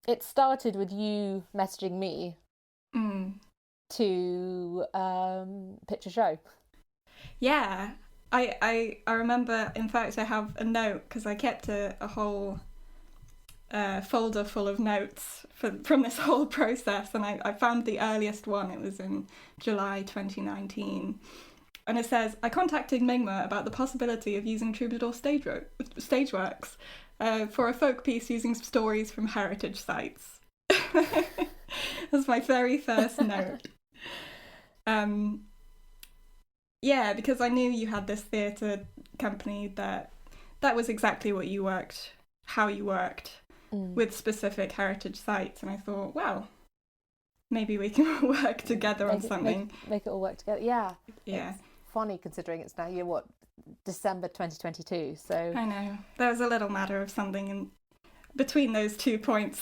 it started with you messaging me to pitch a show. Yeah, I remember, in fact, I have a note, because I kept a whole folder full of notes from this whole process, and I found the earliest one. It was in July 2019. And it says, I contacted Mingma about the possibility of using Troubadour Stageworks for a folk piece using stories from heritage sites. That's my very first note. Yeah, because I knew you had this theatre company that was exactly what you worked, how you worked with specific heritage sites. And I thought, well, maybe we can work together on something. Make it all work together. Yeah. Yeah. It's funny considering it's now December 2022. So I know there was a little matter of something in between those 2 points.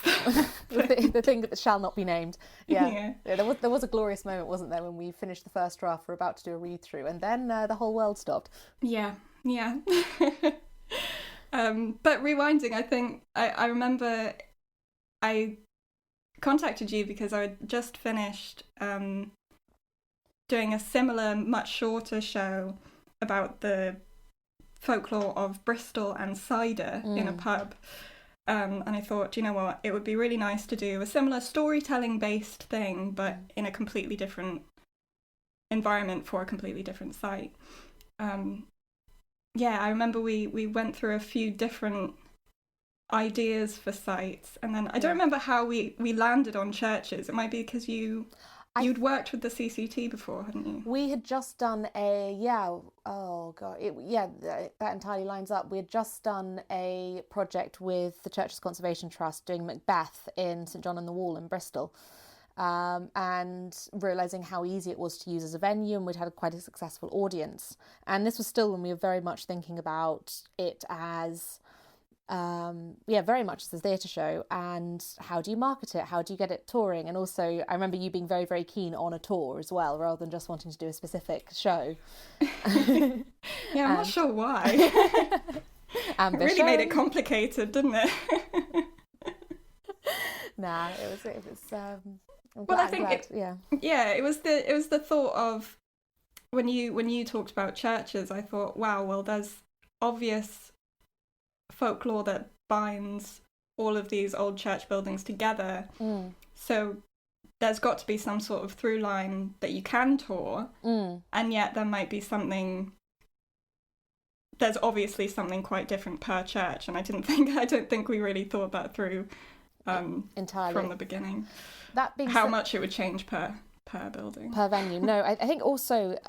the thing that shall not be named. Yeah. There was a glorious moment, wasn't there, when we finished the first draft, we're about to do a read through, and then the whole world stopped. Yeah. But rewinding, I think I remember I contacted you because I had just finished doing a similar, much shorter show about the folklore of Bristol and cider in a pub. And I thought, you know what, it would be really nice to do a similar storytelling-based thing, but in a completely different environment for a completely different site. Yeah, I remember we went through a few different ideas for sites, and then I don't remember how we landed on churches. It might be because you'd worked with the CCT before, hadn't you? We had just done that entirely lines up. We had just done a project with the Churches Conservation Trust doing Macbeth in St John on the Wall in Bristol, and realising how easy it was to use as a venue, and we'd had quite a successful audience. And this was still when we were very much thinking about it as very much as a theatre show, and how do you market it, how do you get it touring. And also I remember you being very, very keen on a tour as well, rather than just wanting to do a specific show. I'm not sure why. It really made it complicated, didn't it? Nah, it was it was the thought of when you talked about churches, I thought, wow, well, there's obvious folklore that binds all of these old church buildings together. So there's got to be some sort of through line that you can tour, and yet there might be there's obviously something quite different per church, and I don't think we really thought that through entirely from the beginning. That being how much it would change per building, per venue. No, I think also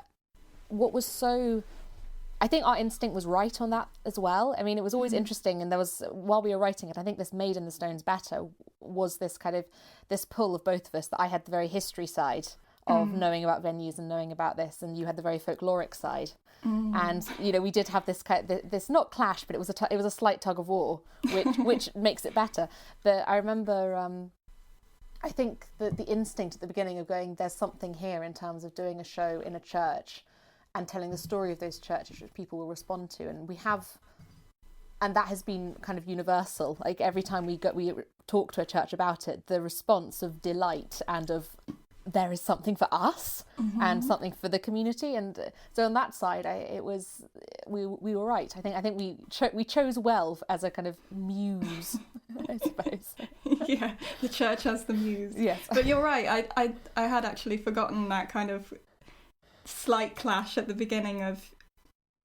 what was so, I think our instinct was right on that as well. I mean, it was always interesting, and there was, while we were writing it, I think this made In the Stones better, was this kind of, this pull of both of us, that I had the very history side of knowing about venues and knowing about this, and you had the very folkloric side. And, you know, we did have this this not clash, but it was a slight tug of war, which makes it better. But I remember, I think that the instinct at the beginning of going, there's something here in terms of doing a show in a church and telling the story of those churches which people will respond to, and that has been kind of universal. Like every time we talk to a church about it, the response of delight and of there is something for us and something for the community, and so on that side, we were right. I think we chose well as a kind of muse, I suppose. Yeah, the church has the muse. Yes, but you're right. I had actually forgotten that kind of slight clash at the beginning of,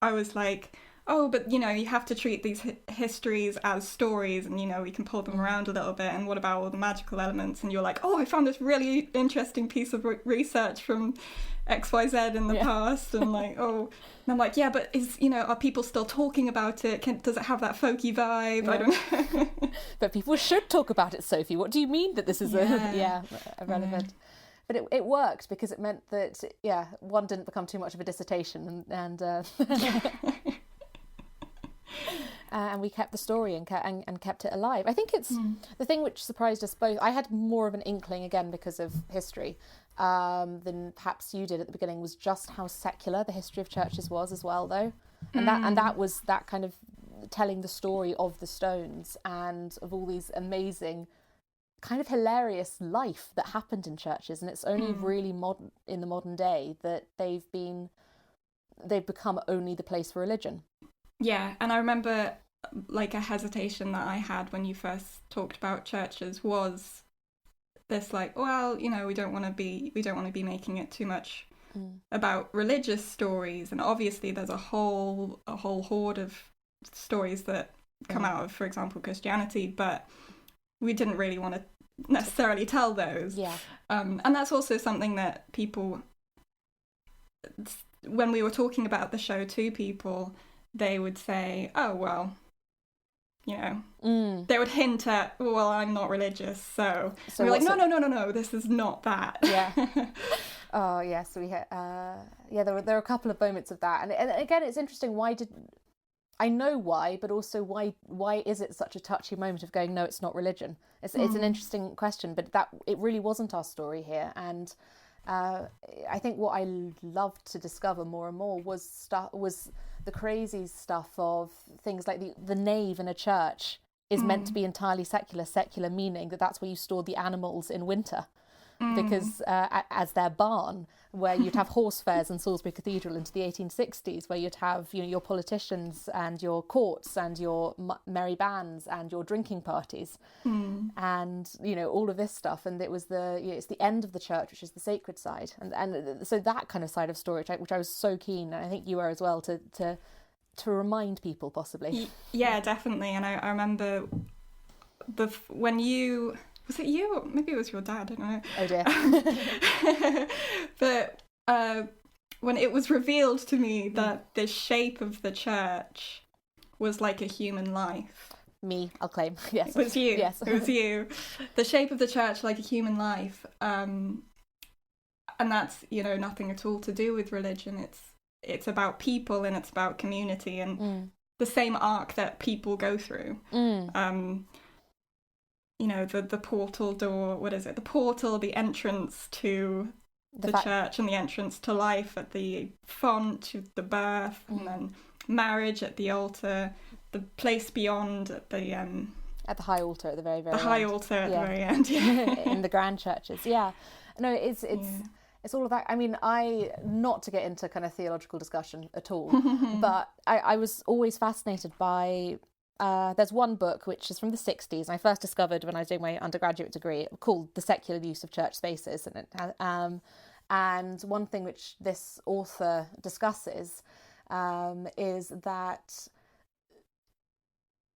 I was like, oh, but you know, you have to treat these histories as stories, and you know, we can pull them around a little bit, and what about all the magical elements? And you're like, oh, I found this really interesting piece of research from XYZ in the past, and like, oh, and I'm like, yeah, but are people still talking about it? Does it have that folky vibe? I don't know. But people should talk about it, Sophie. What do you mean that this is irrelevant? But it worked, because it meant that, one didn't become too much of a dissertation, and and we kept the story and kept it alive. I think it's the thing which surprised us both. I had more of an inkling, again, because of history, than perhaps you did at the beginning, was just how secular the history of churches was as well, though. And that was that kind of telling the story of the Stones and of all these amazing kind of hilarious life that happened in churches, and it's only really modern in the modern day that they've become only the place for religion. Yeah, and I remember like a hesitation that I had when you first talked about churches was this, like, well, you know, we don't want to be making it too much about religious stories, and obviously there's a whole horde of stories that come out of, for example, Christianity, but we didn't really want to necessarily tell those. Yeah. And that's also something that people, when we were talking about the show to people, they would say, oh, well, you know, they would hint at, well, I'm not religious, so we're like, no, this is not that. Yeah. Oh, yes, we had, there were a couple of moments of that. And again, it's interesting, I know why, but also why is it such a touchy moment of going, no, it's not religion? It's an interesting question, but it really wasn't our story here. And I think what I loved to discover more and more was the crazy stuff of things like the nave in a church is meant to be entirely secular meaning that's where you store the animals in winter. Because as their barn, where you'd have horse fairs in Salisbury Cathedral into the 1860s, where you'd have, you know, your politicians and your courts and your merry bands and your drinking parties, and, you know, all of this stuff. And it was it's the end of the church, which is the sacred side, and so that kind of side of story, which I was so keen, and I think you were as well, to remind people possibly. Yeah, definitely. And I remember when you. Was it you? Or maybe it was your dad, I don't know. Oh dear. But when it was revealed to me that the shape of the church was like a human life. Me, I'll claim. Yes. It was you. Yes. It was you. The shape of the church like a human life. And that's, you know, nothing at all to do with religion. It's about people, and it's about community, and the same arc that people go through. You know, the portal door, what is it? The portal, the entrance to the church, and the entrance to life at the font, the birth, and then marriage at the altar, the place beyond at the high altar at the very, very the high end. altar at the very end. In the grand churches. Yeah. No, it's all of that. I mean, not to get into kind of theological discussion at all, but I was always fascinated by there's one book which is from the 60s, and I first discovered when I was doing my undergraduate degree, called The Secular Use of Church Spaces, and one thing which this author discusses is that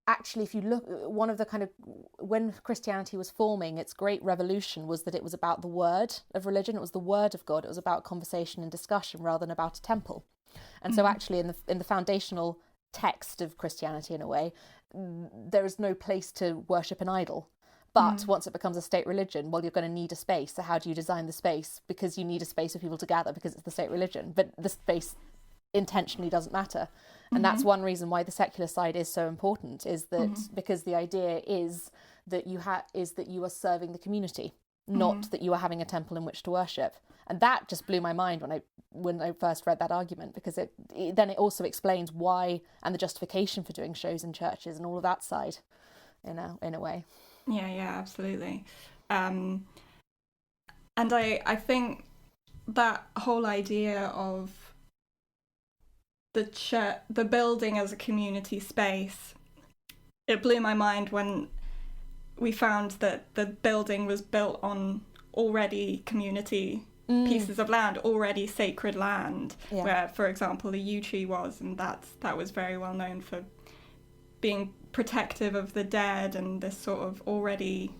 actually, if you look, one of the kind of, when Christianity was forming, its great revolution was that it was about the word of religion. It was the word of God. It was about conversation and discussion rather than about a temple. And so actually in the foundational text of Christianity, in a way, there is no place to worship an idol. But once it becomes a state religion, well, you're going to need a space. So how do you design the space? Because you need a space for people to gather, because it's the state religion. But the space intentionally doesn't matter. And that's one reason why the secular side is so important, is that because the idea is that you are serving the community, not that you are having a temple in which to worship. And that just blew my mind when I first read that argument, because it also explains why, and the justification for doing shows in churches and all of that side, in a way. Yeah, absolutely. And I think that whole idea of the building as a community space, it blew my mind when we found that the building was built on already community pieces of land, already sacred land, where, for example, the yew tree was, and that was very well known for being protective of the dead, and this sort of already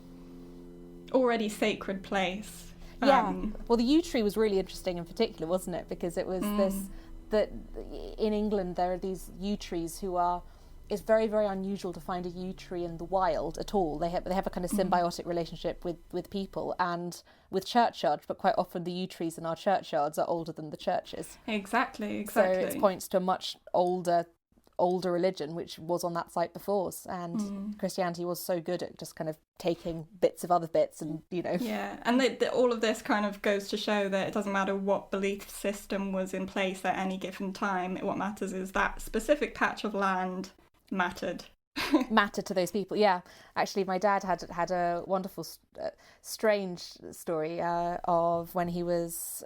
sacred place. Yeah. Well, the yew tree was really interesting in particular, wasn't it? Because it was that in England there are these yew trees it's very, very unusual to find a yew tree in the wild at all. They have a kind of symbiotic relationship with people and with churchyards, but quite often the yew trees in our churchyards are older than the churches. Exactly. So it points to a much older religion which was on that site before, and Christianity was so good at just kind of taking bits of other bits, and yeah, and all of this kind of goes to show that it doesn't matter what belief system was in place at any given time. What matters is that specific patch of land mattered matter to those people. Yeah, actually, my dad had a wonderful, strange story of when he was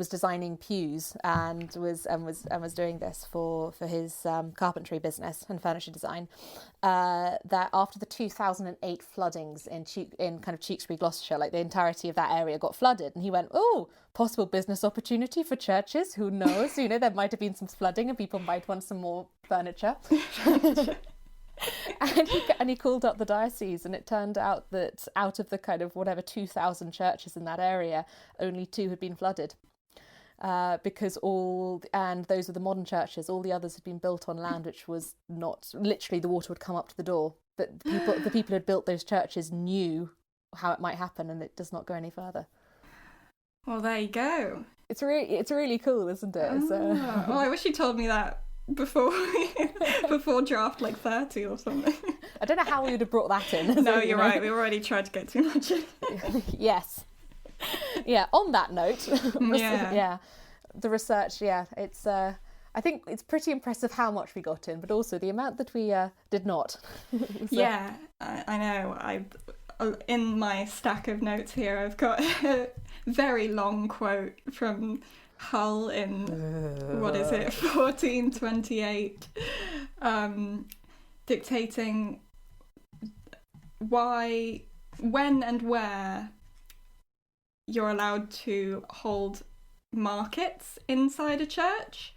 designing pews and was doing this for his carpentry business and furniture design. That after the 2008 floodings in kind of Tewkesbury, Gloucestershire, like the entirety of that area got flooded, and he went, "Oh, possible business opportunity for churches. Who knows? There might have been some flooding and people might want some more furniture." And he called up the diocese, and it turned out that out of the kind of whatever 2,000 churches in that area, only 2 had been flooded. Because those were the modern churches, all the others had been built on land which was not, literally the water would come up to the door. But the people who had built those churches knew how it might happen, and it does not go any further. Well, there you go. It's really cool, isn't it? Oh, I wish you told me that before draft like 30 or something. I don't know how we would have brought that in. No, you're right. We already tried to get too much in. Yes. Yeah. On that note, yeah, the research. Yeah, it's. I think it's pretty impressive how much we got in, but also the amount that we did not. Yeah, I know. In my stack of notes here, I've got a very long quote from Hull in, 1428, dictating why, when and where you're allowed to hold markets inside a church.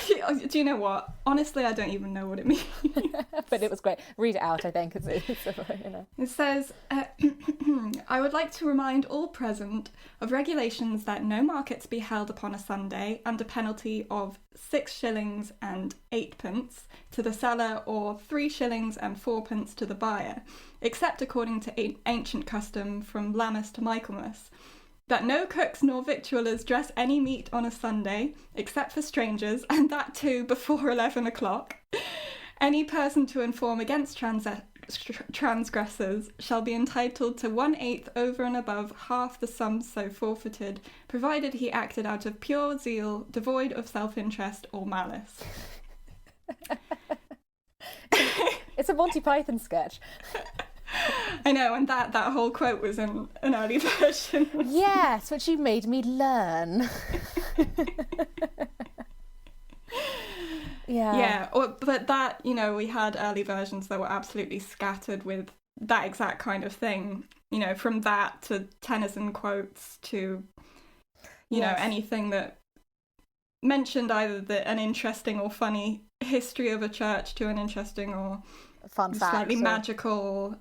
Do you know what? Honestly, I don't even know what it means. But it was great. Read it out, I think. It's It says, I would like to remind all present of regulations that no markets be held upon a Sunday under penalty of 6 shillings and 8p to the seller or 3 shillings and 4p to the buyer, except according to ancient custom from Lammas to Michaelmas. That no cooks nor victuallers dress any meat on a Sunday, except for strangers, and that too before 11 o'clock. Any person to inform against transgressors shall be entitled to 1/8 over and above half the sum so forfeited, provided he acted out of pure zeal, devoid of self-interest or malice. It's a Monty Python sketch. I know, and that whole quote was in an early version. Yes, which you made me learn. Yeah, but that, we had early versions that were absolutely scattered with that exact kind of thing. From that to Tennyson quotes to, anything that mentioned either an interesting or funny history of a church to an interesting or fun fact, slightly magical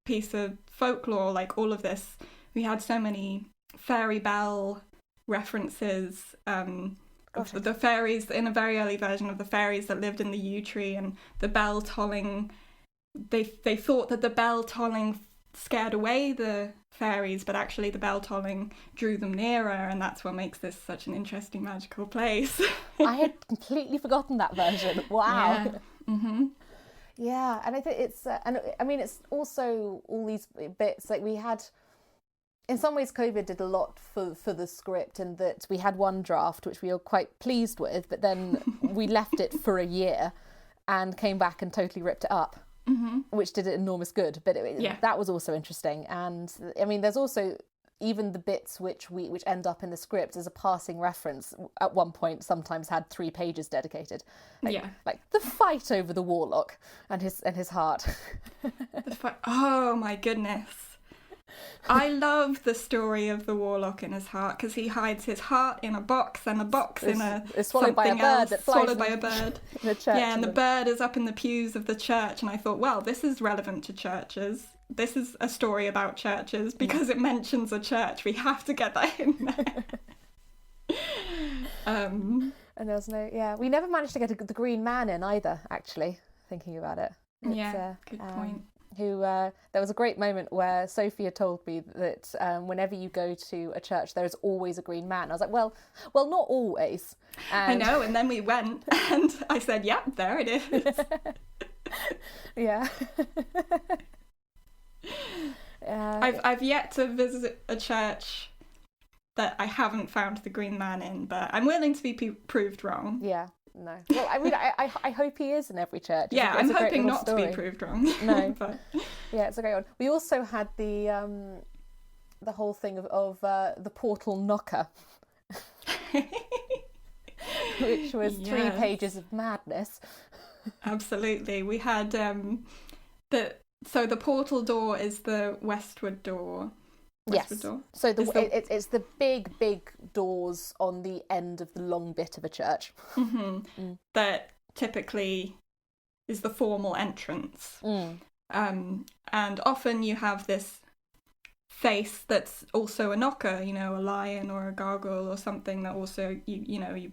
piece of folklore. Like all of this, we had so many fairy bell references. The fairies in a very early version of the fairies that lived in the yew tree, and the bell tolling. They thought that the bell tolling scared away the fairies, but actually the bell tolling drew them nearer, and that's what makes this such an interesting magical place. I had completely forgotten that version. Wow. Yeah. Mm-hmm. Yeah, and I think it's, it's also all these bits, like we had, in some ways COVID did a lot for the script, in that we had one draft, which we were quite pleased with, but then we left it for a year and came back and totally ripped it up, which did enormous good, but that was also interesting. And there's also even the bits which end up in the script as a passing reference at one point sometimes had 3 pages dedicated. Like the fight over the warlock and his heart. Oh my goodness. I love the story of the warlock in his heart, because he hides his heart in a box, and the box is swallowed by a bird that flies swallowed by a bird. In the church. Yeah, and the bird is up in the pews of the church, and I thought, well, this is relevant to churches. This is a story about churches because it mentions a church. We have to get that in there. And there's we never managed to get the Green Man in either, actually, thinking about it. Good point. There was a great moment where Sophia told me that whenever you go to a church, there is always a green man. I was like, well, not always. And I know, and then we went, and I said, yep, there it is. Yeah. I've yet to visit a church that I haven't found the Green Man in, but I'm willing to be proved wrong. Yeah, no. Well, I mean, I hope he is in every church. Yeah, I'm hoping not to be proved wrong. No. But... Yeah, it's a great one. We also had the whole thing of the portal knocker, which was 3 pages of madness. Absolutely. We had the portal door is the westward door. Yes. Door. So it's the big doors on the end of the long bit of a church. That typically is the formal entrance. And often you have this face that's also a knocker, you know, a lion or a gargoyle or something that also you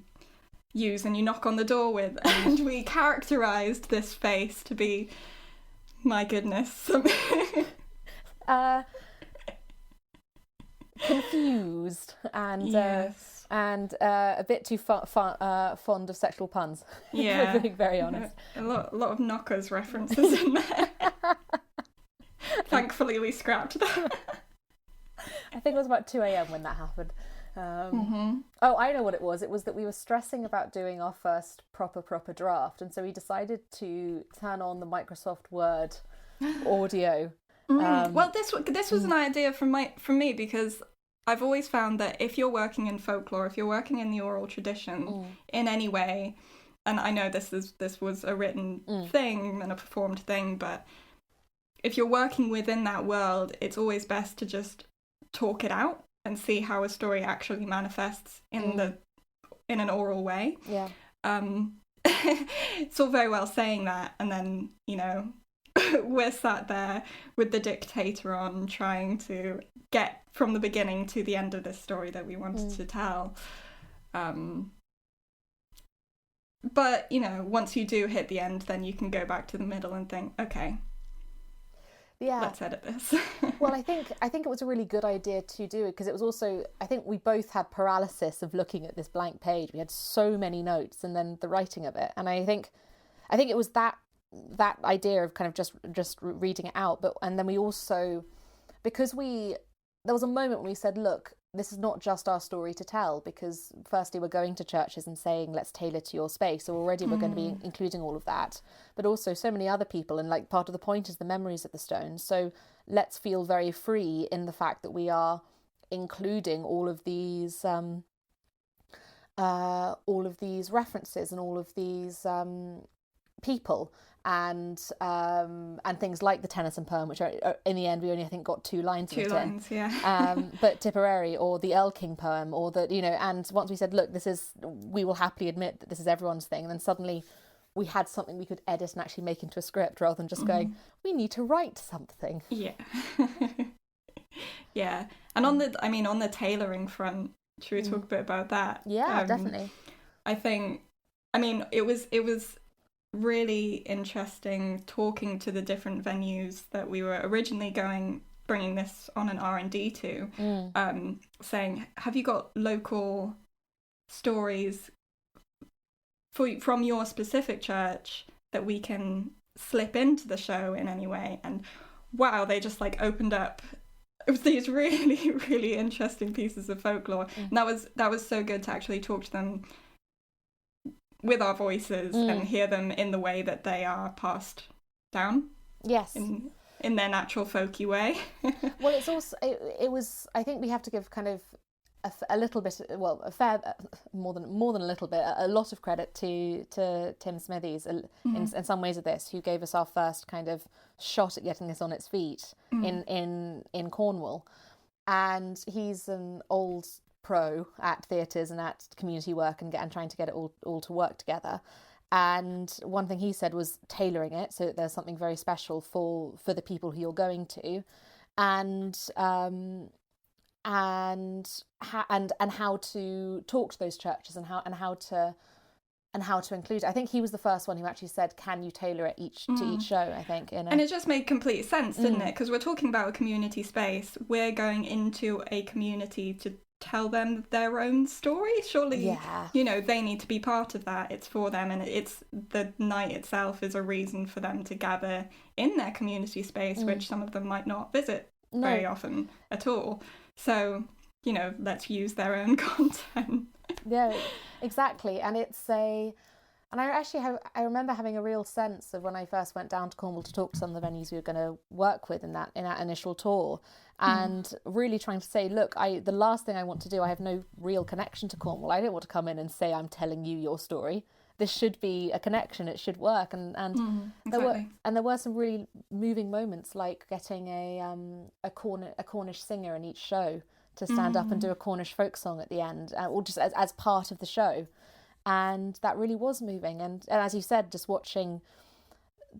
use and you knock on the door with. And we characterised this face to be, my goodness, confused and a bit too fond of sexual puns. Yeah, being very honest. A lot of knockers references in there. Thankfully, we scrapped that. I think it was about 2 a.m. when that happened. Oh, I know what it was. It was that we were stressing about doing our first proper draft, and so we decided to turn on the Microsoft Word audio. Well, this was an idea from me because I've always found that if you're working in folklore, if you're working in the oral tradition in any way, and I know this was a written thing and a performed thing, but if you're working within that world, it's always best to just talk it out and see how a story actually manifests in an oral way. Yeah. It's all very well saying that, and then, you know, we're sat there with the dictator on trying to get from the beginning to the end of this story that we wanted to tell. But, you know, once you do hit the end, then you can go back to the middle and think, okay, let's edit this. Well, I think it was a really good idea to do it because it was also, I think we both had paralysis of looking at this blank page. We had so many notes and then the writing of it. And I think it was that idea of kind of just reading it out, and then we also, because there was a moment when we said, look, this is not just our story to tell, because firstly we're going to churches and saying let's tailor to your space, so already we're going to be including all of that, but also so many other people, and like part of the point is the memories of the stones, so let's feel very free in the fact that we are including all of these references and all of these people and things like the Tennyson poem, which are, in the end we only I think got 2 lines of it in. But Tipperary or the Elking poem, or the, you know, and once we said, look, we will happily admit that this is everyone's thing, and then suddenly we had something we could edit and actually make into a script rather than just going, we need to write something. Yeah. Yeah. And on the tailoring front, should we talk a bit about that? Yeah, definitely. It was really interesting talking to the different venues that we were originally bringing this on an R&D to, saying, have you got local stories from your specific church that we can slip into the show in any way? And wow, they just like opened up these really, really interesting pieces of folklore. And that was so good to actually talk to them with our voices and hear them in the way that they are passed down. Yes. In their natural folky way. Well, it's also, it was, I think we have to give kind of a little bit, well, a fair, more than a little bit, a lot of credit to Tim Smithies in some ways of this, who gave us our first kind of shot at getting this on its feet in Cornwall. And he's an old pro at theatres and at community work and trying to get it all to work together. And one thing he said was tailoring it so that there's something very special for the people who you're going to, and how to talk to those churches and how to include. I think he was the first one who actually said, "Can you tailor it to each show?" I think, and it just made complete sense, didn't it? Because we're talking about a community space. We're going into a community to tell them their own story. Surely, you know, they need to be part of that. It's for them, and it's the night itself is a reason for them to gather in their community space, which some of them might not visit very often at all. So let's use their own content. Yeah, exactly. And and I remember having a real sense of when I first went down to Cornwall to talk to some of the venues we were going to work with in that initial tour, and really trying to say, look, the last thing I want to do, I have no real connection to Cornwall. I don't want to come in and say I'm telling you your story. This should be a connection. It should work. And exactly. there were some really moving moments, like getting a Cornish singer in each show to stand up and do a Cornish folk song at the end, or just as part of the show. And that really was moving. And as you said, just watching,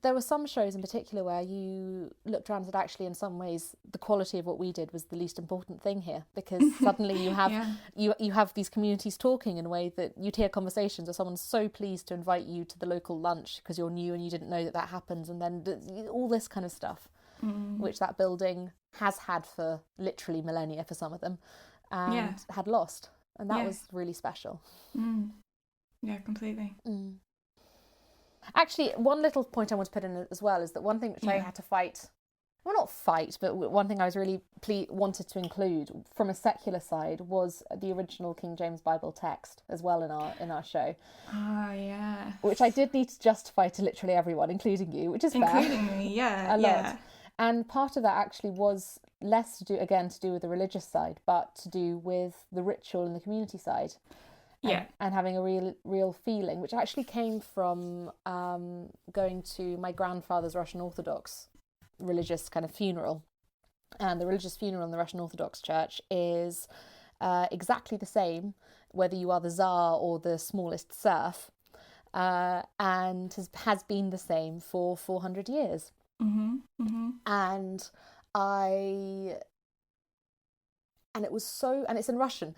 there were some shows in particular where you looked around and said, actually, in some ways, the quality of what we did was the least important thing here, because suddenly you have you have these communities talking in a way that you'd hear conversations where someone's so pleased to invite you to the local lunch because you're new and you didn't know that happens, and then all this kind of stuff, which that building has had for literally millennia for some of them, and had lost. And that was really special. Yeah, completely. Actually, one little point I want to put in as well is that one thing which I had to fight, well, not fight, but one thing I was really wanted to include from a secular side was the original King James Bible text as well in our show. Oh, yeah. Which I did need to justify to literally everyone, including you, which is fair. Including me, yeah. A lot. And part of that actually was less to do with the religious side, but to do with the ritual and the community side. And having a real feeling, which actually came from going to my grandfather's Russian Orthodox religious kind of funeral. And the religious funeral in the Russian Orthodox Church is exactly the same, whether you are the Tsar or the smallest serf, and has been the same for 400 years. And it was and it's in Russian,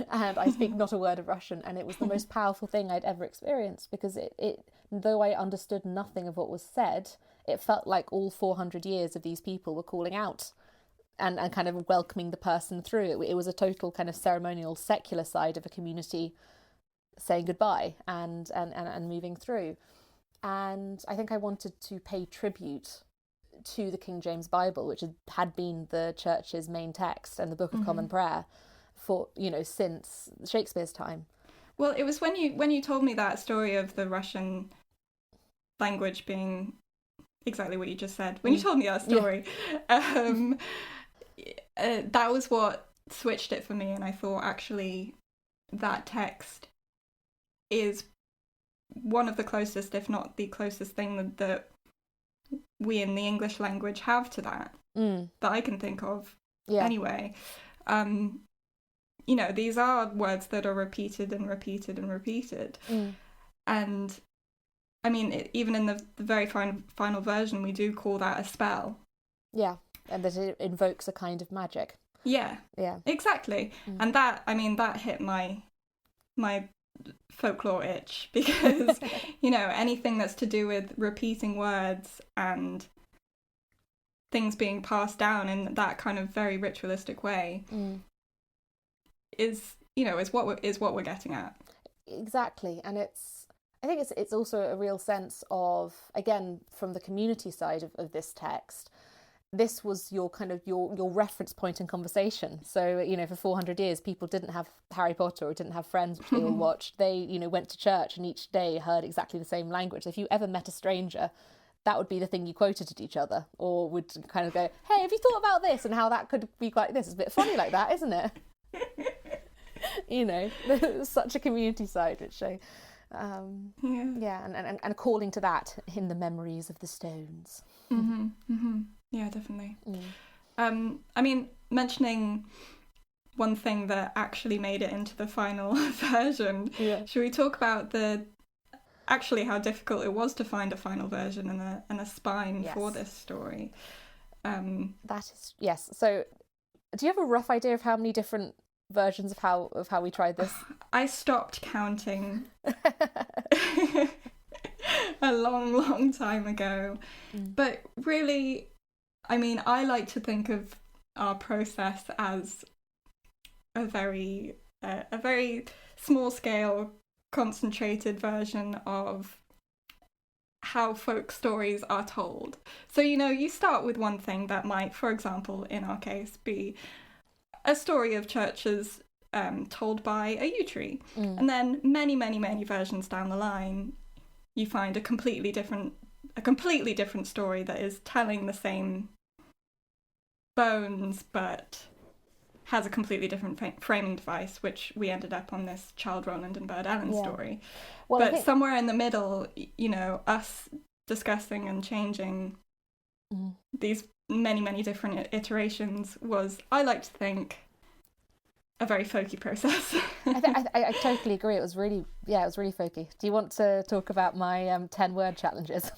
and I speak not a word of Russian, and it was the most powerful thing I'd ever experienced, because it though I understood nothing of what was said, it felt like all 400 years of these people were calling out and kind of welcoming the person through. It was a total kind of ceremonial, secular side of a community saying goodbye and moving through. And I think I wanted to pay tribute to the King James Bible, which had been the church's main text and the Book of Common Prayer for since Shakespeare's time. Well, it was when you told me that story of the Russian language being exactly what you just said. When you told me that story, that was what switched it for me, and I thought actually that text is one of the closest, if not the closest thing that we in the English language have to that I can think of anyway. These are words that are repeated and repeated and repeated. And I mean, even in the very final version, we do call that a spell. Yeah, and that it invokes a kind of magic. Yeah, exactly. And that hit my folklore itch, because anything that's to do with repeating words and things being passed down in that kind of very ritualistic way is what we're getting at. Exactly. And I think it's also a real sense of, again, from the community side of this text, this was your kind of your reference point in conversation. So, for 400 years, people didn't have Harry Potter or didn't have Friends, which they all watched. They, went to church and each day heard exactly the same language. If you ever met a stranger, that would be the thing you quoted at each other, or would kind of go, hey, have you thought about this and how that could be like this? It's a bit funny like that, isn't it? There's such a community side, which and calling to that in the memories of the stones. Yeah, definitely. I mean, mentioning one thing that actually made it into the final version, should we talk about how difficult it was to find a final version and a spine for this story? That is, yes. So, do you have a rough idea of how many different versions of how we tried this? I stopped counting a long time ago. But really, I mean, I like to think of our process as a very small scale, concentrated version of how folk stories are told. So, you start with one thing that might, for example, in our case, be a story of churches told by a yew tree. And then many, many, many versions down the line, you find a completely different story that is telling the same bones, but has a completely different framing device, which we ended up on this Childe Rowland and Burd story. Well, but somewhere in the middle, you know, us discussing and changing these many, many different iterations was, I like to think, a very folky process. I totally agree. It was really folky. Do you want to talk about my 10-word challenges?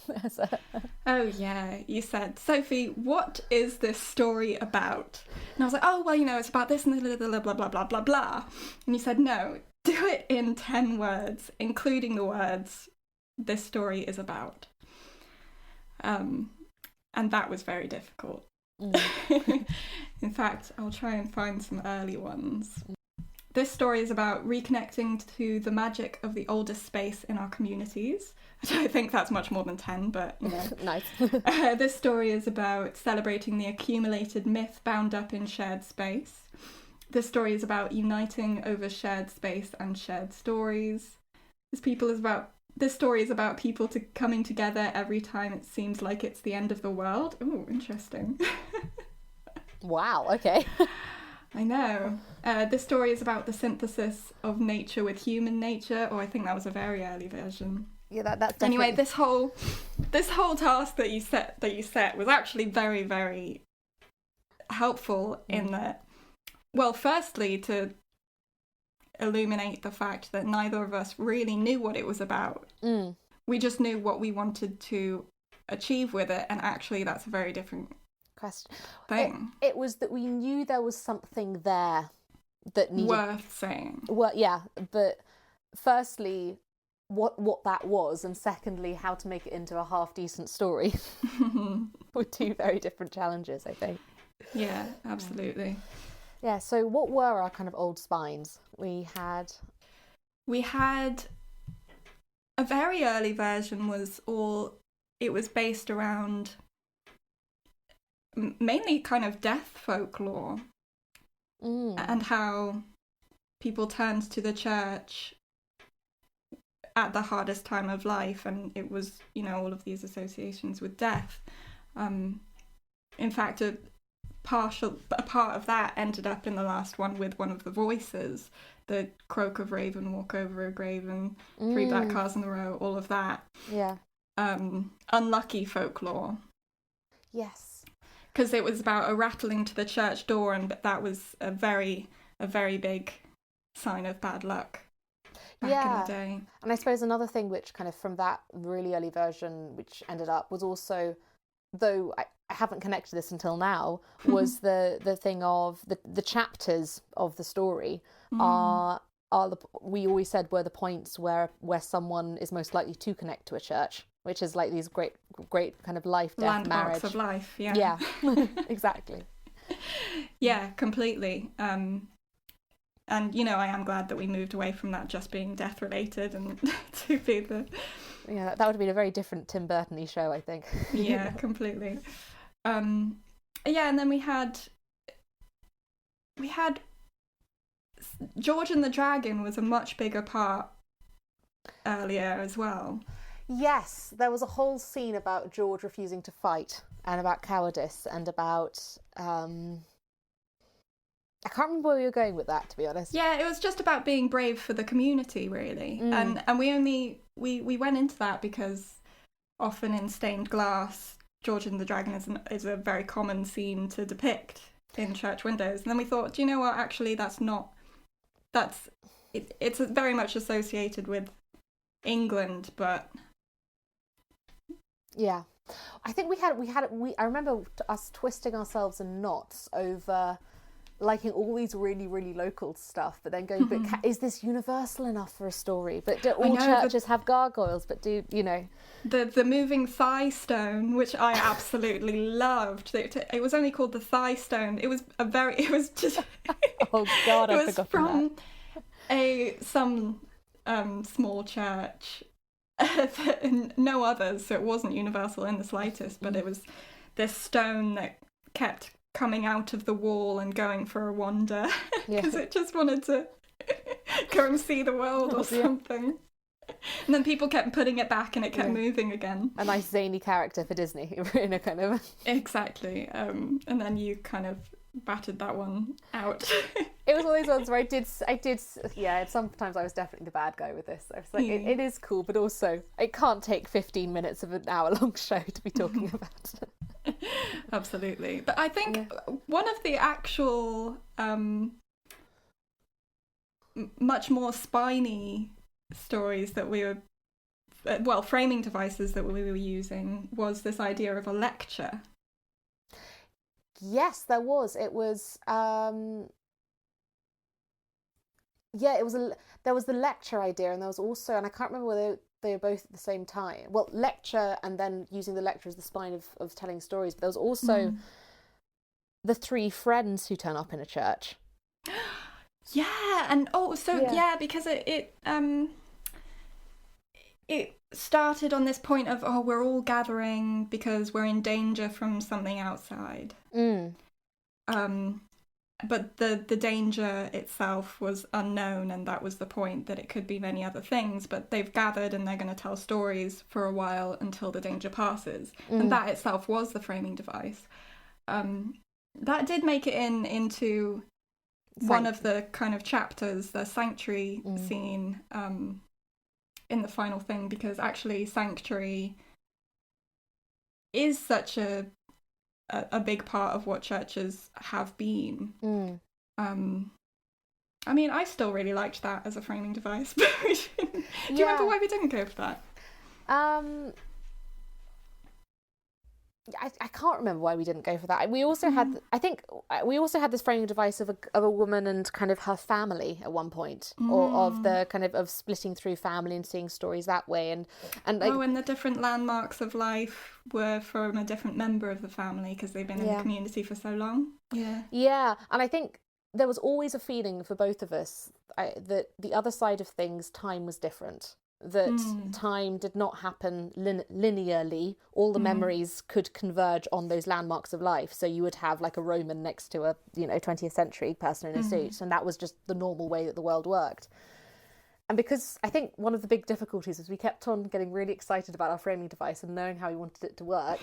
Oh yeah, you said, Sophie, what is this story about? And I was like, oh well, you know, it's about this and blah blah blah blah blah blah. And you said, no, do it in 10 words, including the words this story is about. And that was very difficult. In fact, I'll try and find some early ones. This story is about reconnecting to the magic of the oldest space in our communities. I don't think that's much more than 10, but, you know. Nice. This story is about celebrating the accumulated myth bound up in shared space. This story is about uniting over shared space and shared stories. This story is about people coming together every time it seems like it's the end of the world. Ooh, interesting. Wow, okay. I know. This story is about the synthesis of nature with human nature, or I think that was a very early version. Yeah, that's definitely... Anyway, this whole task that you set was actually very, very helpful in that, well, firstly, to illuminate the fact that neither of us really knew what it was about. We just knew what we wanted to achieve with it, and actually that's a very different thing. It was that we knew there was something there that needed... worth saying. Well, yeah, but firstly, what that was, and secondly, how to make it into a half-decent story were two very different challenges, I think. Yeah, absolutely. Yeah, so what were our kind of old spines? We had a very early version it was based around mainly kind of death folklore and how people turned to the church at the hardest time of life, and it was, you know, all of these associations with death. In fact, a part of that ended up in the last one with one of the voices, the croak of raven, walk over a grave, and 3 black cars in a row, all of that. Yeah. Unlucky folklore. Yes. Because it was about a rattling to the church door, and that was a very big sign of bad luck back in the day. And I suppose another thing which kind of from that really early version, which ended up, was also, though I haven't connected this until now, was the thing of the chapters of the story we always said were the points where someone is most likely to connect to a church, which is like these great kind of life, death, landmarks marriage of life. Yeah. Exactly. Yeah, completely. And, you know, I am glad that we moved away from that just being death related and to be the... Yeah, that would have been a very different Tim Burton-y show, I think. Yeah, completely. Yeah, and then we had George and the Dragon was a much bigger part earlier as well. Yes, there was a whole scene about George refusing to fight, and about cowardice, and about... I can't remember where we were going with that, to be honest. Yeah, it was just about being brave for the community, really. And we went into that because often in stained glass, George and the Dragon is a very common scene to depict in church windows. And then we thought, do you know what? Actually, it's very much associated with England, but... Yeah. I think I remember us twisting ourselves in knots over liking all these really, really local stuff, but then going, but is this universal enough for a story? But do all churches have gargoyles? But do, you know... The moving thigh stone, which I absolutely loved. It was only called the thigh stone. It was just... Oh God, I forgot from some small church. No others, so it wasn't universal in the slightest, but it was this stone that kept coming out of the wall and going for a wander because Yeah. it just wanted to go and see the world or something. And then people kept putting it back and it kept moving again. A nice zany character for Disney in a kind of... Exactly. And then you kind of battered that one out. It was one of those ones where I did, sometimes I was definitely the bad guy with this. I was like, it is cool, but also it can't take 15 minutes of an hour-long show to be talking about. Absolutely. But I think one of the actual much more spiny stories that we were, framing devices that we were using was this idea of a lecture. Yes, there was. It was, there was the lecture idea, and there was also, and I can't remember whether they were both at the same time. Well, lecture and then using the lecture as the spine of telling stories. But there was also the three friends who turn up in a church. Yeah, and because it started on this point of, we're all gathering because we're in danger from something outside. But the danger itself was unknown, and that was the point, that it could be many other things, but they've gathered and they're going to tell stories for a while until the danger passes. And that itself was the framing device. That did make it into one of the kind of chapters, the sanctuary scene, in the final thing, because actually sanctuary is such a big part of what churches have been. I mean, I still really liked that as a framing device, but do you remember why we didn't go for that? I can't remember why we didn't go for that. We also had, I think, we also had this framing device of a woman and kind of her family at one point, or of the kind of splitting through family and seeing stories that way, and like, and the different landmarks of life were from a different member of the family because they've been in the community for so long. Yeah, and I think there was always a feeling for both of us that the other side of things, time was different. That time did not happen linearly. All the memories could converge on those landmarks of life. So you would have like a Roman next to a 20th century person in a suit, and that was just the normal way that the world worked. And because I think one of the big difficulties was we kept on getting really excited about our framing device and knowing how we wanted it to work,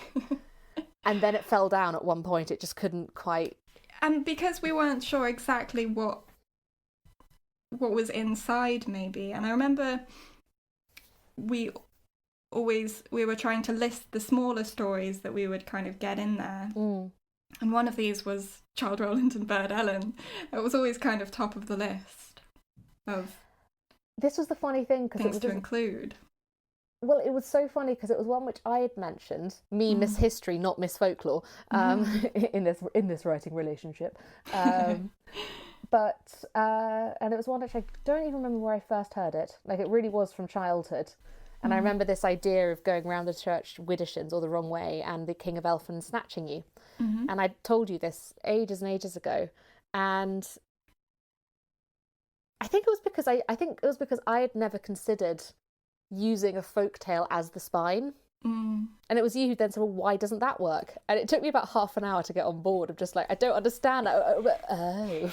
and then it fell down at one point. It just couldn't quite. And because we weren't sure exactly what was inside, maybe. And I remember we were trying to list the smaller stories that we would kind of get in there. And one of these was Childe Rowland and Burd. It was always kind of top of the list of this was the funny thing, because things to include. Well, it was so funny because it was one which I had mentioned, Miss History, not Miss Folklore, in this writing relationship. But and it was one which I don't even remember where I first heard it. Like, it really was from childhood. And I remember this idea of going around the church widdershins, or the wrong way, and the King of Elfin snatching you. And I told you this ages and ages ago. And I think it was because I had never considered using a folktale as the spine. And it was you who then said, well, why doesn't that work? And it took me about half an hour to get on board of just like, I don't understand. Oh.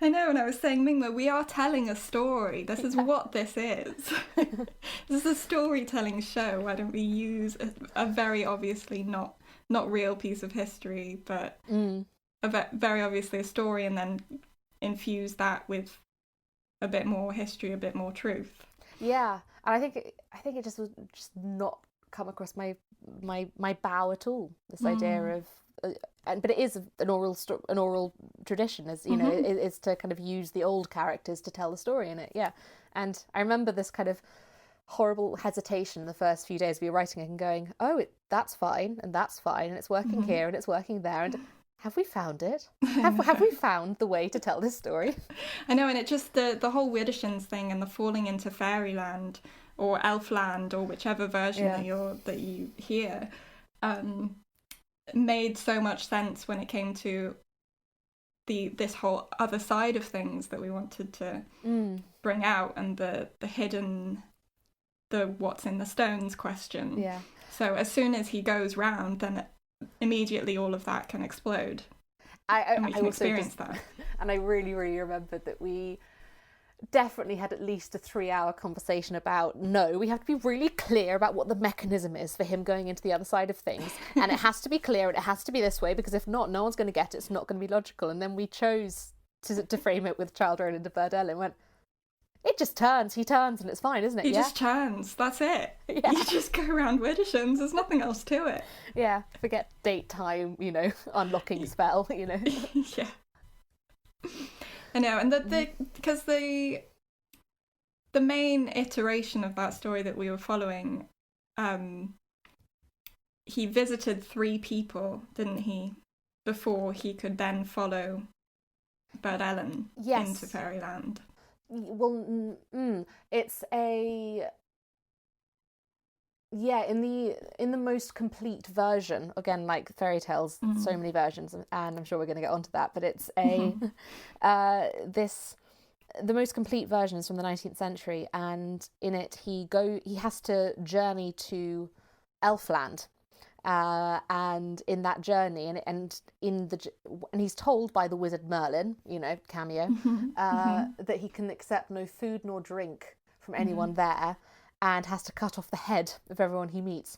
I know, and I was saying, Mingma, we are telling a story. This is what this is. This is a storytelling show. Why don't we use a very obviously not real piece of history, but very obviously a story, and then infuse that with a bit more history, a bit more truth. Yeah, and I think it just was just not come across my bow at all. This idea of, but it is an oral tradition, as you know, is to kind of use the old characters to tell the story in it. Yeah, and I remember this kind of horrible hesitation the first few days we were writing it and going, that's fine, and it's working here and it's working there, and have we found it? Have we found the way to tell this story? I know, and it just, the whole Widdershins thing and the falling into fairyland or elfland or whichever version that you hear made so much sense when it came to this whole other side of things that we wanted to bring out, and the hidden, the what's in the stones question. Yeah. So as soon as he goes round, then immediately all of that can explode. I and we can also experience that. And I really, really remembered that we definitely had at least a 3-hour conversation about, no, we have to be really clear about what the mechanism is for him going into the other side of things. And it has to be clear and it has to be this way, because if not, no one's going to get it. It's not going to be logical. And then we chose to frame it with Childe Rowland and Burd and went, it just turns. He turns and it's fine, isn't it? He just turns. That's it. Yeah. You just go around Widdershams. There's nothing else to it. Yeah. Forget date time, unlocking spell, Yeah. I know, and because the main iteration of that story that we were following, he visited 3 people, didn't he, before he could then follow Burd into Fairyland. Well, it's a... Yeah, in the most complete version, again, like fairy tales, so many versions, and I'm sure we're going to get onto that, but it's the most complete version is from the 19th century, and in it he has to journey to Elfland, and in that journey, and he's told by the wizard Merlin, cameo, that he can accept no food nor drink from anyone there, and has to cut off the head of everyone he meets.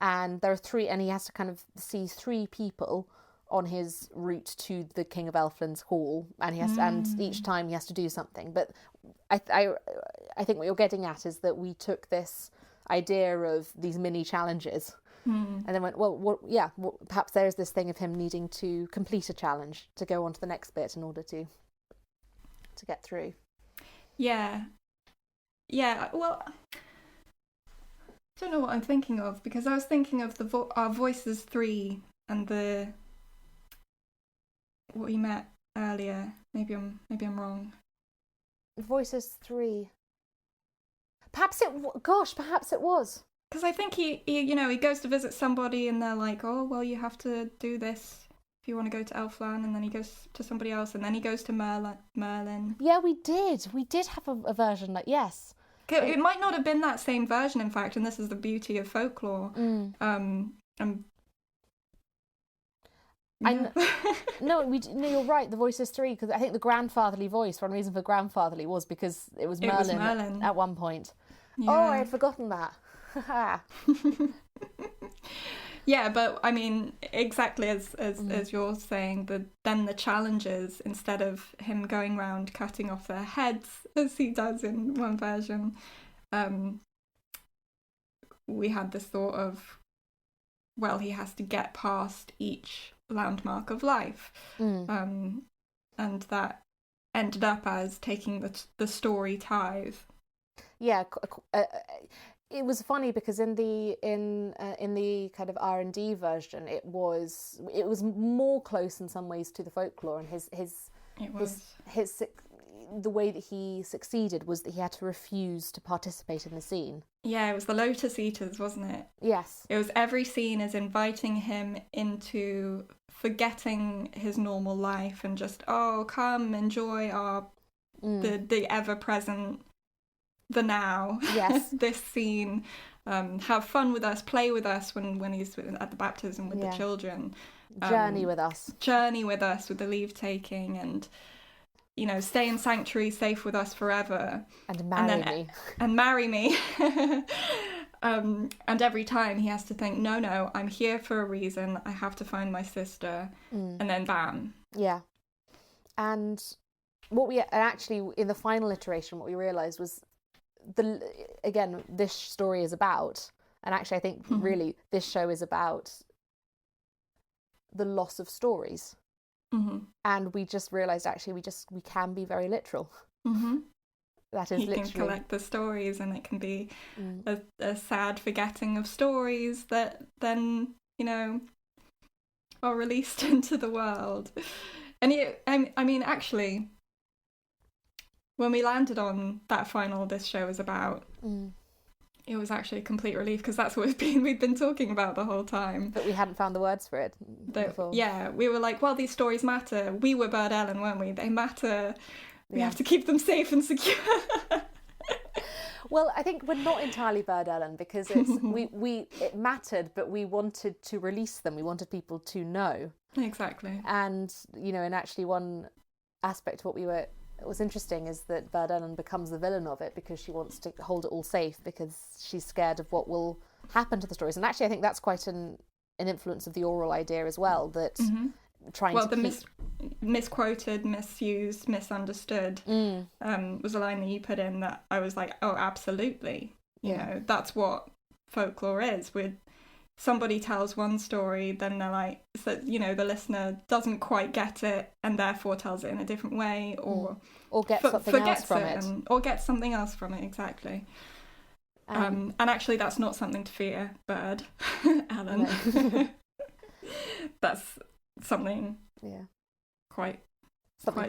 And there are 3, and he has to kind of see 3 people on his route to the King of Elfland's hall, and and each time he has to do something. But I think what you're getting at is that we took this idea of these mini challenges and then went, well, perhaps there's this thing of him needing to complete a challenge to go on to the next bit in order to get through. Yeah, well, I don't know what I'm thinking of, because I was thinking of our Voices 3 and what he met earlier. Maybe I'm wrong. Voices 3. Perhaps it was. Because I think he goes to visit somebody and they're like, oh, well, you have to do this if you want to go to Elfland, and then he goes to somebody else, and then he goes to Merlin. Yeah, we did have a version like, yes. It might not have been that same version, in fact, and this is the beauty of folklore. No, you're right, the Voices 3, because I think the grandfatherly voice, one reason for grandfatherly was because it was Merlin at one point. Yeah. Oh, I had forgotten that. Yeah, but I mean, exactly as you're saying, then the challenges, instead of him going around cutting off their heads as he does in one version, we had this thought of, well, he has to get past each landmark of life, and that ended up as taking the story tithe. Yeah. It was funny because in the kind of R&D version, it was more close in some ways to the folklore, and the way that he succeeded was that he had to refuse to participate in the scene. Yeah, it was the Lotus Eaters, wasn't it? Yes. It was every scene is inviting him into forgetting his normal life and just, oh, come enjoy the ever-present, the now. Yes. This scene, have fun with us, play with us when he's at the baptism with the children. Journey with us with the leave taking, and stay in sanctuary, safe with us forever, and marry me. And every time he has to think, no, I'm here for a reason, I have to find my sister, and then bam. Yeah. And actually in the final iteration, what we realised was this story is about, and actually I think really this show is about the loss of stories. And we just realised actually we can be very literal. That is literally. You can collect the stories, and it can be a sad forgetting of stories that then are released into the world. And I mean, actually, when we landed on that final this show is about, it was actually a complete relief, because that's what we've been talking about the whole time. But we hadn't found the words for it before. Yeah, we were like, well, these stories matter. We were Burd Ellen, weren't we? They matter. We have to keep them safe and secure. Well, I think we're not entirely Burd Ellen because it mattered, but we wanted to release them. We wanted people to know. Exactly. And, and actually one aspect of what was interesting is that Burd Ellen becomes the villain of it because she wants to hold it all safe because she's scared of what will happen to the stories. And actually I think that's quite an influence of the oral idea as well, that misquoted, misused, misunderstood was a line that you put in that I was like, oh, absolutely. You know, that's what folklore is. Somebody tells one story, then they're like, so, the listener doesn't quite get it and therefore tells it in a different way, or gets something else from it. Or gets something else from it, exactly. And actually that's not something to fear, Burd Ellen. No. That's something quite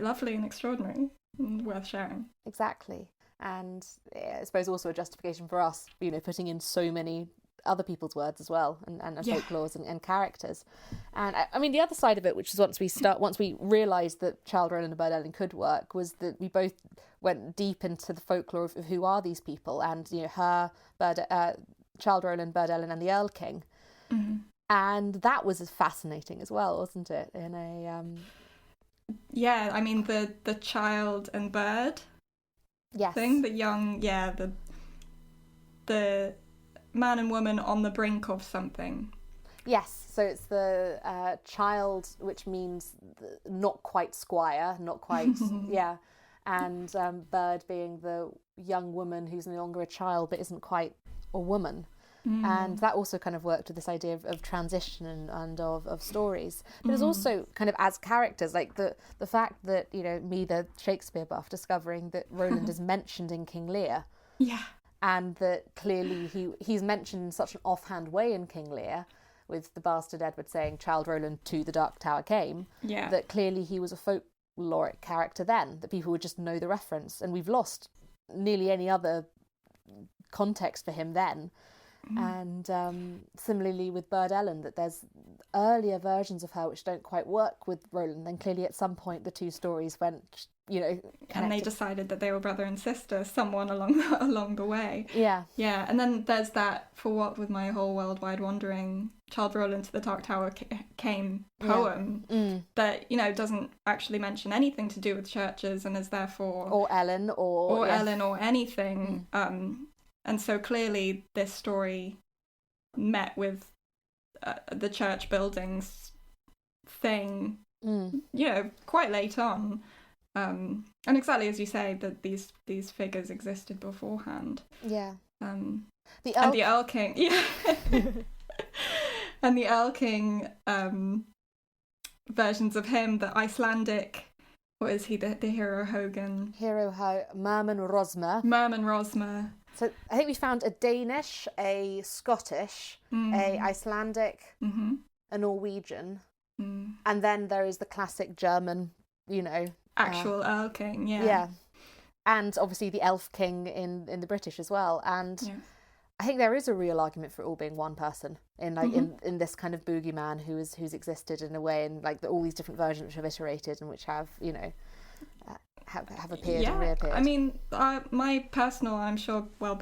lovely and extraordinary and worth sharing. Exactly. And I suppose also a justification for us, putting in so many other people's words as well, and folklores and characters. And I mean the other side of it, which is once we realised that Childe Rowland and Burd Ellen could work, was that we both went deep into the folklore of who are these people, and Childe Rowland, Burd Ellen and the Erl King. Mm-hmm. And that was fascinating as well, wasn't it? In a I mean the child and bird thing, the young, the man and woman on the brink of something. Yes, so it's the child, which means not quite squire, not quite, and Burd being the young woman who's no longer a child but isn't quite a woman. And that also kind of worked with this idea of transition and of stories. But it's also kind of as characters, like the fact that, me, the Shakespeare buff, discovering that Rowland is mentioned in King Lear. Yeah. And that clearly he's mentioned in such an offhand way in King Lear, with the bastard Edward saying, Childe Rowland to the Dark Tower came, that clearly he was a folkloric character then, that people would just know the reference. And we've lost nearly any other context for him then. And similarly with Burd Ellen, that there's earlier versions of her which don't quite work with Rowland. Then clearly at some point the two stories went, connected. And they decided that they were brother and sister, someone along the way. Yeah. Yeah, and then there's that, for what with my whole worldwide wandering, Childe Rowland to the Dark Tower came poem that, doesn't actually mention anything to do with churches and is therefore... Or Ellen or Ellen or anything. And so clearly this story met with the church buildings thing, quite late on. And exactly as you say, that these figures existed beforehand. Yeah. The Erl King, and the Erl King versions of him, the Icelandic, what is he, the Hero Hogan? Merman Rosmer. So I think we found a Danish, a Scottish, a Icelandic, a Norwegian, and then there is the classic German, actual Erl King, yeah, and obviously the Elf King in the British as well. And I think there is a real argument for it all being one person in in this kind of boogeyman who's existed in a way, and like all these different versions which have iterated and which have have appeared and reappeared. I mean, my personal, I'm sure, well,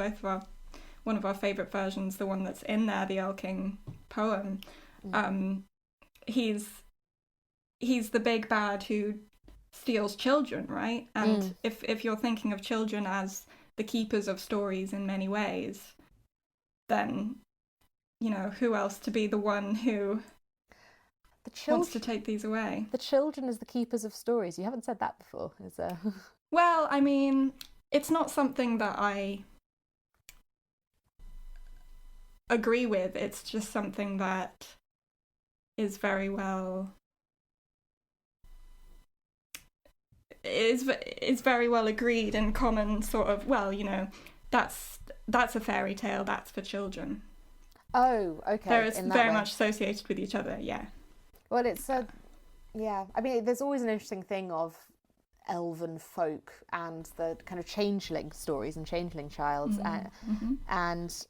one of our favourite versions, the one that's in there, the Erl King poem, he's the big bad who steals children, right? And if you're thinking of children as the keepers of stories in many ways, then, who else to be the one who wants to take these away? The children as the keepers of stories. You haven't said that before, is there? Well, I mean, it's not something that I agree with. It's just something that is very well... is very well agreed and common sort of, that's a fairy tale, that's for children. Oh, okay. They're very much associated with each other, yeah. Well, it's I mean, there's always an interesting thing of elven folk and the kind of changeling stories and changeling childs, and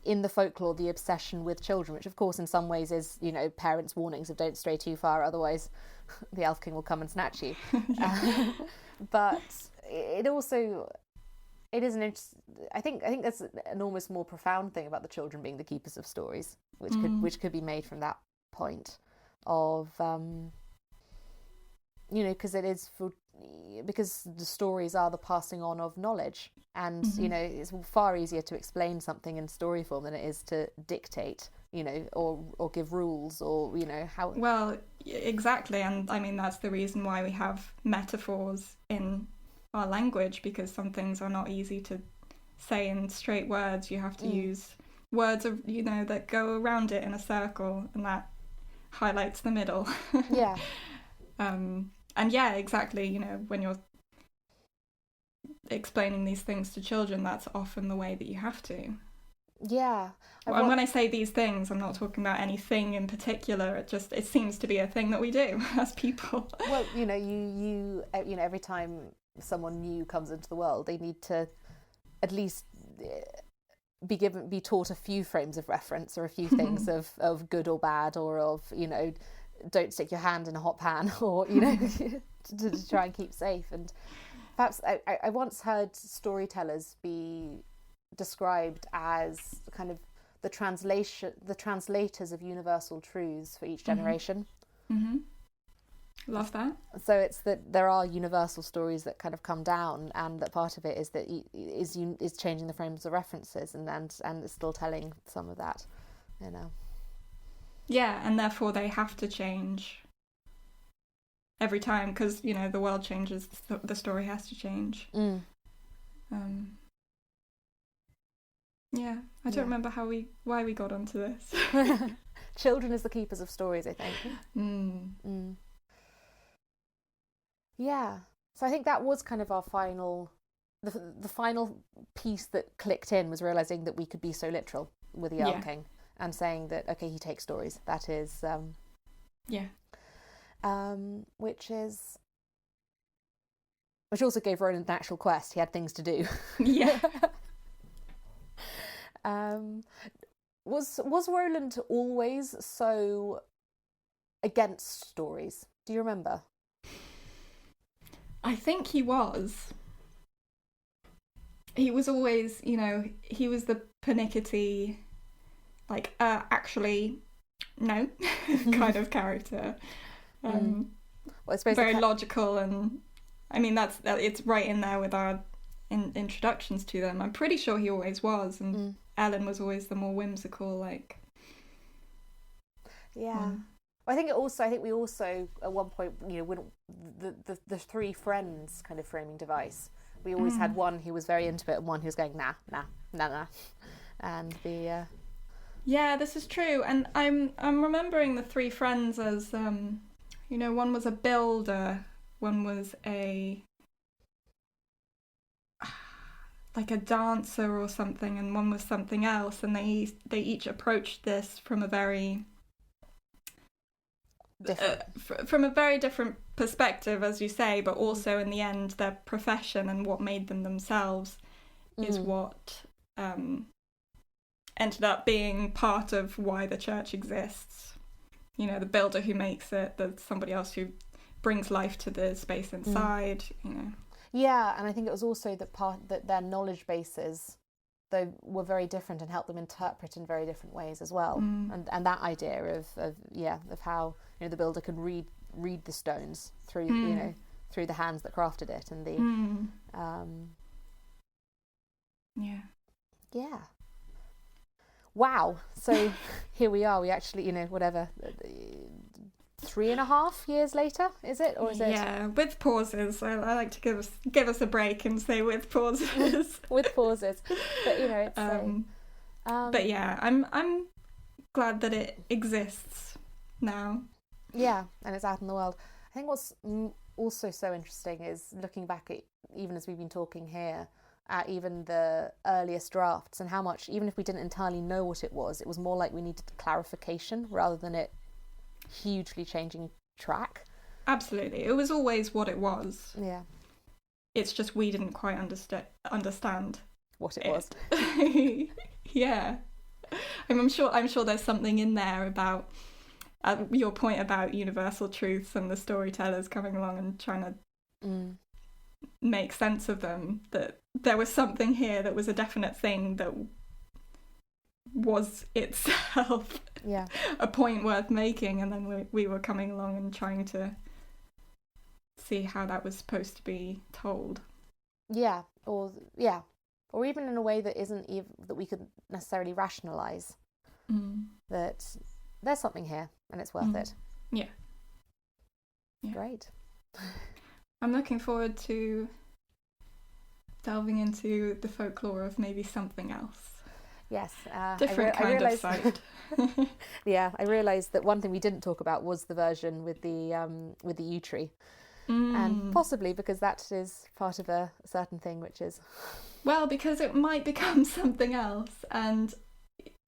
in the folklore, the obsession with children, which of course in some ways is, parents' warnings of don't stray too far, otherwise the Elf King will come and snatch you. But it also, it is I think that's an almost more profound thing about the children being the keepers of stories, which could be made from that point of because it is because the stories are the passing on of knowledge, and it's far easier to explain something in story form than it is to dictate, or give rules, or how. Well, exactly, and I mean that's the reason why we have metaphors in our language, because some things are not easy to say in straight words. You have to use words of that go around it in a circle, and that highlights the middle. Yeah. And yeah, exactly, when you're explaining these things to children, that's often the way that you have to. Yeah. And when I say these things, I'm not talking about anything in particular. It seems to be a thing that we do as people. Well, you every time someone new comes into the world, they need to at least be taught a few frames of reference, or a few things of good or bad, or of don't stick your hand in a hot pan, or to try and keep safe. And perhaps I once heard storytellers be described as kind of the translators of universal truths for each generation. Love that. So it's that there are universal stories that kind of come down, and that part of it is that is changing the frames of references, and it's still telling some of that, Yeah, and therefore they have to change every time, because the world changes, the story has to change. Yeah, I don't remember why we got onto this. Children as the keepers of stories, I think. Yeah, so I think that was kind of our the final piece that clicked in, was realising that we could be so literal with the Elm King, and saying that, okay, he takes stories. That is... Which also gave Rowland an actual quest. He had things to do. Yeah. Was Rowland always so against stories? Do you remember? I think he was. He was always, he was the pernickety, actually, no, kind of character. Well, I suppose very logical, and I mean it's right in there with our introductions to them. I'm pretty sure he always was, and Ellen was always the more whimsical, Yeah. I think we also at one point, when the three friends kind of framing device, we always had one who was very into it and one who was going nah, and the yeah, this is true. And I'm remembering the three friends as one was a builder, one was a dancer or something, and one was something else, and they each approached this from a very from a very different perspective, as you say, but also in the end their profession and what made them themselves is what ended up being part of why the church exists. The builder who makes it, there's somebody else who brings life to the space inside. Yeah, and I think it was also that their knowledge bases, though, were very different, and helped them interpret in very different ways as well. And that idea of how the builder can read the stones through through the hands that crafted it, and the yeah. Wow. So here we are. We actually, 3.5 years later, is it, or is it? Yeah, with pauses. I like to give us a break and say with pauses. With pauses, but it's. But yeah, I'm glad that it exists now. Yeah, and it's out in the world. I think what's also so interesting is looking back at, even as we've been talking here, at even the earliest drafts, and how much, even if we didn't entirely know what it was more like we needed clarification rather than it hugely changing track. Absolutely. It was always what it was. Yeah. It's just we didn't quite understand what it was. Yeah. I'm sure there's something in there about your point about universal truths and the storytellers coming along and trying to make sense of them that there was something here that was a definite thing that was itself a point worth making, and then we were coming along and trying to see how that was supposed to be told. Or even in a way that isn't even that we could necessarily rationalize that there's something here and it's worth it. Yeah. Great. I'm looking forward to delving into the folklore of maybe something else. Yes, different kind of site. Yeah, I realised that one thing we didn't talk about was the version with the yew tree, and possibly because that is part of a certain thing, which is because it might become something else, and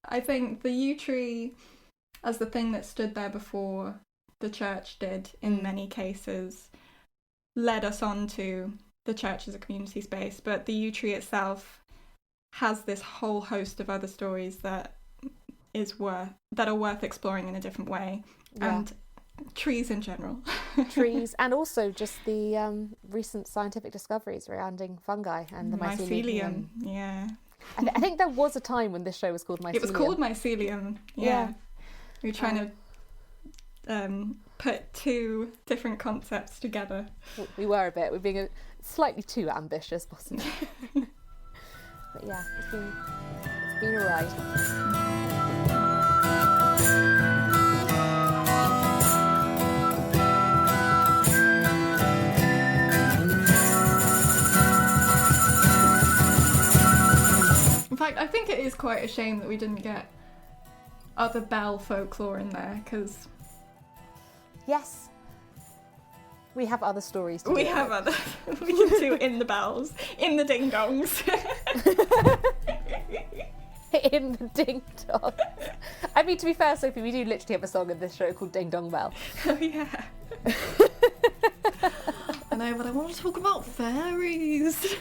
I think the yew tree, as the thing that stood there before the church did in many cases, led us on to the church as a community space, but the yew tree itself has this whole host of other stories that are worth exploring in a different way, and trees in general. Trees, and also just the recent scientific discoveries surrounding fungi and the mycelium. Yeah. I think there was a time when this show was called mycelium. It was called mycelium, yeah. We were trying to put two different concepts together. We were a bit. We're being slightly too ambitious, possibly. But yeah, it's been all right. In fact, I think it is quite a shame that we didn't get other Bell folklore in there, because... Yes. We have other stories to We can do in the bells, in the ding-dongs. In the ding-dongs. I mean, to be fair, Sophie, we do literally have a song in this show called Ding Dong Bell. Oh, yeah. I know, but I want to talk about fairies.